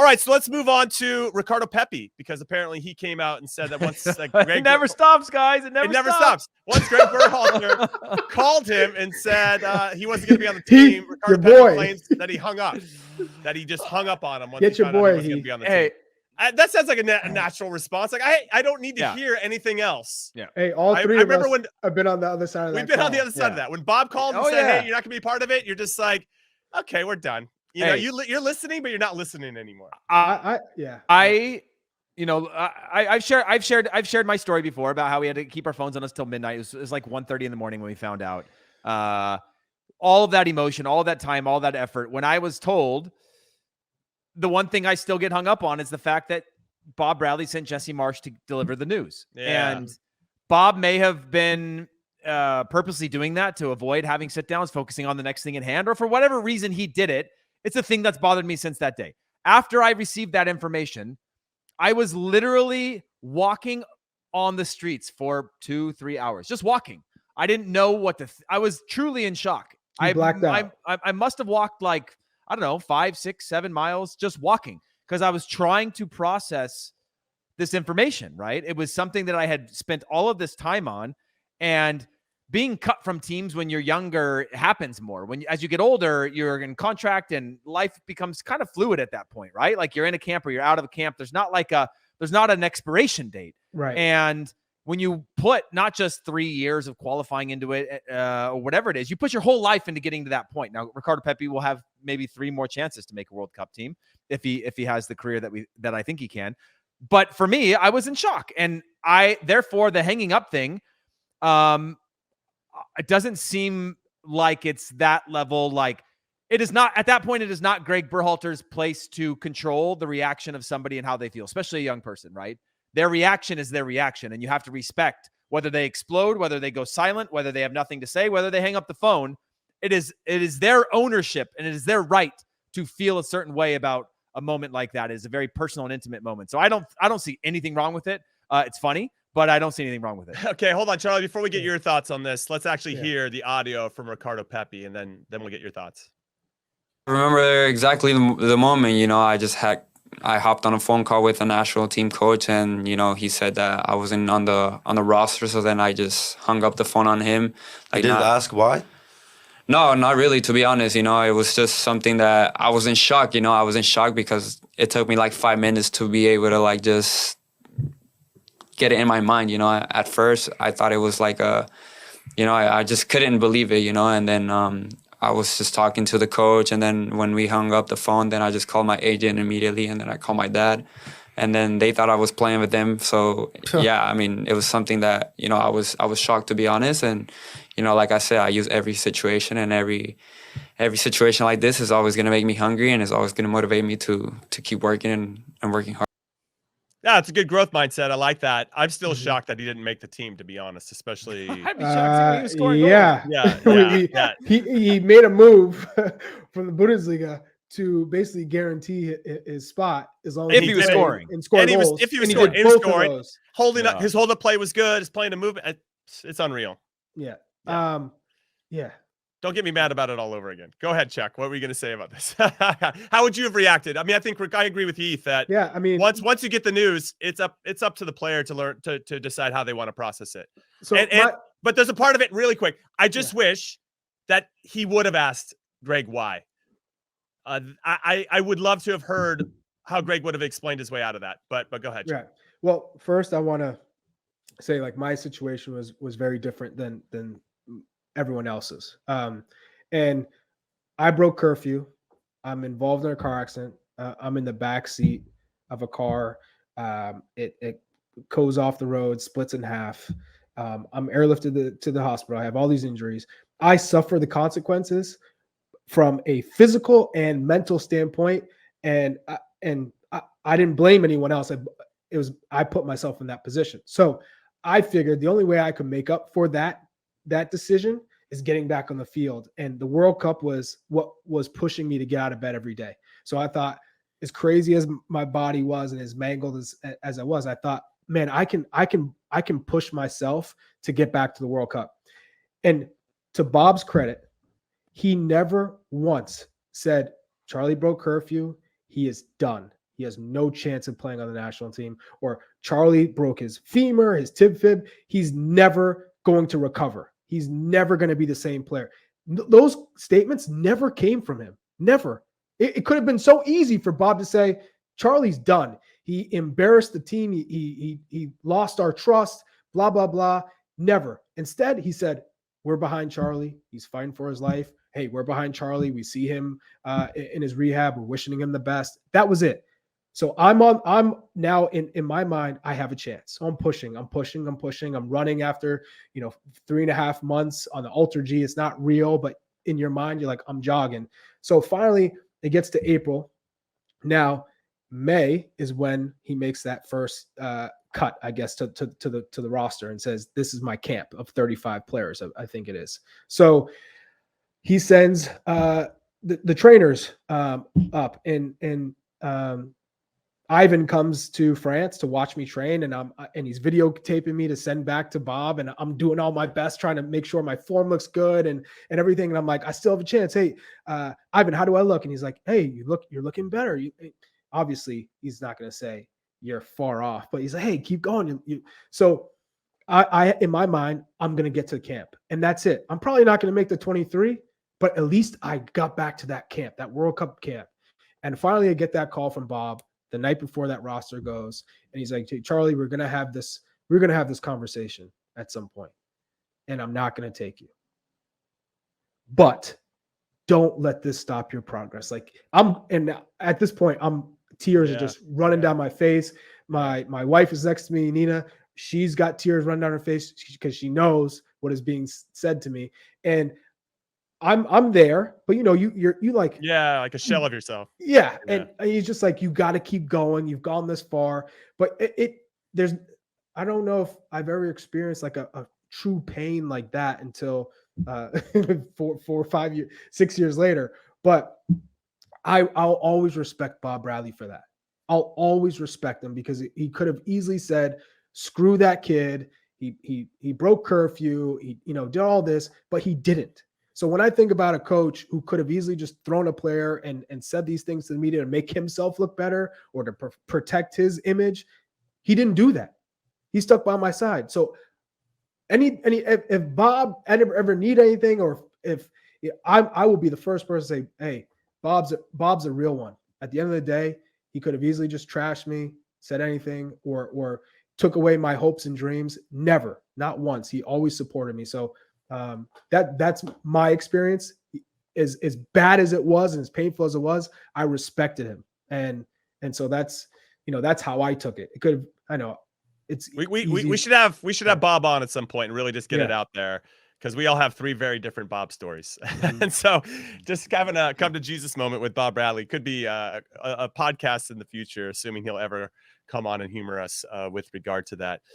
All right, so let's move on to Ricardo Pepi, because apparently he came out and said that once it never stops, guys. It never stops. Once Gregg Berhalter called him and said he wasn't going to be on the team, Ricardo Pepi claims that he hung up, that he just hung up on him once he found out he wasn't going to be on the team. That sounds like a natural response. Like, I don't need to hear anything else. Yeah. Hey, all three of us have been on the other side of that. We've been on the other side of that. When Bob called and said, "Hey, you're not going to be part of it," you're just like, "Okay, we're done." You know, you're listening, but you're not listening anymore. I've shared my story before about how we had to keep our phones on us till midnight. It was like 1:30 in the morning when we found out. All of that emotion, all of that time, all that effort. When I was told, the one thing I still get hung up on is the fact that Bob Bradley sent Jesse Marsh to deliver the news. Yeah. And Bob may have been purposely doing that to avoid having sit downs, focusing on the next thing in hand, or for whatever reason he did it. It's a thing that's bothered me since that day. After I received that information, I was literally walking on the streets for 2-3 hours, just walking. I didn't know what to I was truly in shock. I blacked out. I must have walked like, I don't know, 5, 6, 7 miles just walking, because I was trying to process this information, right? It was something that I had spent all of this time on, and being cut from teams when you're younger happens more. As you get older, you're in contract and life becomes kind of fluid at that point, right? Like you're in a camp or you're out of a camp. There's not an expiration date. Right. And when you put not just 3 years of qualifying into it or whatever it is, you put your whole life into getting to that point. Now, Ricardo Pepi will have maybe 3 more chances to make a World Cup team if he has the career that I think he can. But for me, I was in shock. And therefore the hanging up thing, it doesn't seem like it's that level. Like, it is not, at that point, it is not Gregg Berhalter's place to control the reaction of somebody and how they feel, especially a young person, right? Their reaction is their reaction, and you have to respect whether they explode, whether they go silent, whether they have nothing to say, whether they hang up the phone. It is their ownership, and it is their right to feel a certain way about a moment like that. It is a very personal and intimate moment. So I don't see anything wrong with it. It's funny, but I don't see anything wrong with it. Okay, hold on, Charlie. Before we get your thoughts on this, let's actually hear the audio from Ricardo Pepi, and then we'll get your thoughts. I remember exactly the moment. You know, I hopped on a phone call with a national team coach, and you know, he said that I wasn't on the roster. So then I just hung up the phone on him. Like, did you ask why? No, not really, to be honest. You know, it was just something that I was in shock. You know, I was in shock because it took me like 5 minutes to be able to like just get it in my mind. You know, at first I thought it was like I just couldn't believe it, you know, and then I was just talking to the coach, and then when we hung up the phone, then I just called my agent immediately, and then I called my dad, and then they thought I was playing with them. So yeah, I mean, it was something that, you know, I was shocked, to be honest. And you know, like I said, I use every situation, and every situation like this is always going to make me hungry, and it's always going to motivate me to keep working and working hard. Yeah, it's a good growth mindset. I like that. I'm still shocked that he didn't make the team, to be honest, especially. I'd be shocked when he was scoring goals. Yeah. He made a move from the Bundesliga to basically guarantee his spot as long as he was scoring and scoring goals. If he was scoring, holding up, his hold up play was good. His playing a movement, it's unreal. Yeah. Yeah. Don't get me mad about it all over again. Go ahead, Chuck. What were you going to say about this? How would you have reacted? I mean, I think I agree with Heath that I mean, once you get the news, it's up to the player to learn to decide how they want to process it. So but there's a part of it really quick. I just wish that he would have asked Gregg why. I would love to have heard how Gregg would have explained his way out of that. But go ahead, Chuck. Yeah. Well, first I want to say, like, my situation was very different than everyone else's. And I broke curfew. I'm involved in a car accident. I'm in the back seat of a car. It goes off the road, splits in half. I'm airlifted to the hospital. I have all these injuries. I suffer the consequences from a physical and mental standpoint. And I didn't blame anyone else. I put myself in that position. So I figured the only way I could make up for that decision is getting back on the field. And the World Cup was what was pushing me to get out of bed every day. So I thought, as crazy as my body was and as mangled as I was, I thought, man, I can push myself to get back to the World Cup. And to Bob's credit, he never once said, Charlie broke curfew. He is done. He has no chance of playing on the national team. Or Charlie broke his femur, his tib fib. He's never going to recover. He's never going to be the same player. Those statements never came from him. Never. It could have been so easy for Bob to say, Charlie's done. He embarrassed the team. He lost our trust, blah, blah, blah. Never. Instead, he said, we're behind Charlie. He's fighting for his life. Hey, we're behind Charlie. We see him in his rehab. We're wishing him the best. That was it. So I'm now in my mind, I have a chance. So I'm pushing. I'm running after, 3.5 months on the Ultra G. It's not real, but in your mind, you're like, I'm jogging. So finally it gets to April. Now, May is when he makes that first cut, I guess, to the roster and says, this is my camp of 35 players, I think it is. So he sends the trainers up, and Ivan comes to France to watch me train, and he's videotaping me to send back to Bob, and I'm doing all my best trying to make sure my form looks good and everything. And I'm like, I still have a chance. Hey, Ivan, how do I look? And he's like, hey, you're looking better. Obviously, he's not going to say you're far off, but he's like, hey, keep going. So I in my mind, I'm going to get to camp, and that's it. I'm probably not going to make the 23, but at least I got back to that camp, that World Cup camp. And finally, I get that call from Bob the night before that roster goes, and he's like, hey, Charlie, we're going to have this conversation at some point, and I'm not going to take you. But don't let this stop your progress. And at this point, tears are just running down my face. My wife is next to me, Nina. She's got tears running down her face because she knows what is being said to me. And I'm there, but you're like, like a shell of yourself. Yeah. And he's just like, you got to keep going. You've gone this far, but I don't know if I've ever experienced like a true pain like that until 4, 5 years, 6 years later. But I'll always respect Bob Bradley for that. I'll always respect him because he could have easily said, screw that kid. He broke curfew. He did all this, but he didn't. So when I think about a coach who could have easily just thrown a player and said these things to the media to make himself look better or to protect his image, he didn't do that. He stuck by my side. So if Bob ever need anything, or if I will be the first person to say, hey, Bob's a real one. At the end of the day, he could have easily just trashed me, said anything, or took away my hopes and dreams. Never, not once. He always supported me. So that's my experience. As bad as it was and as painful as it was, I respected him, and so that's how I took it. It could have, I know it's we should have Bob on at some point and really just get it out there, because we all have 3 very different Bob stories. And so just having a come to Jesus moment with Bob Bradley could be a podcast in the future, assuming he'll ever come on and humor us with regard to that.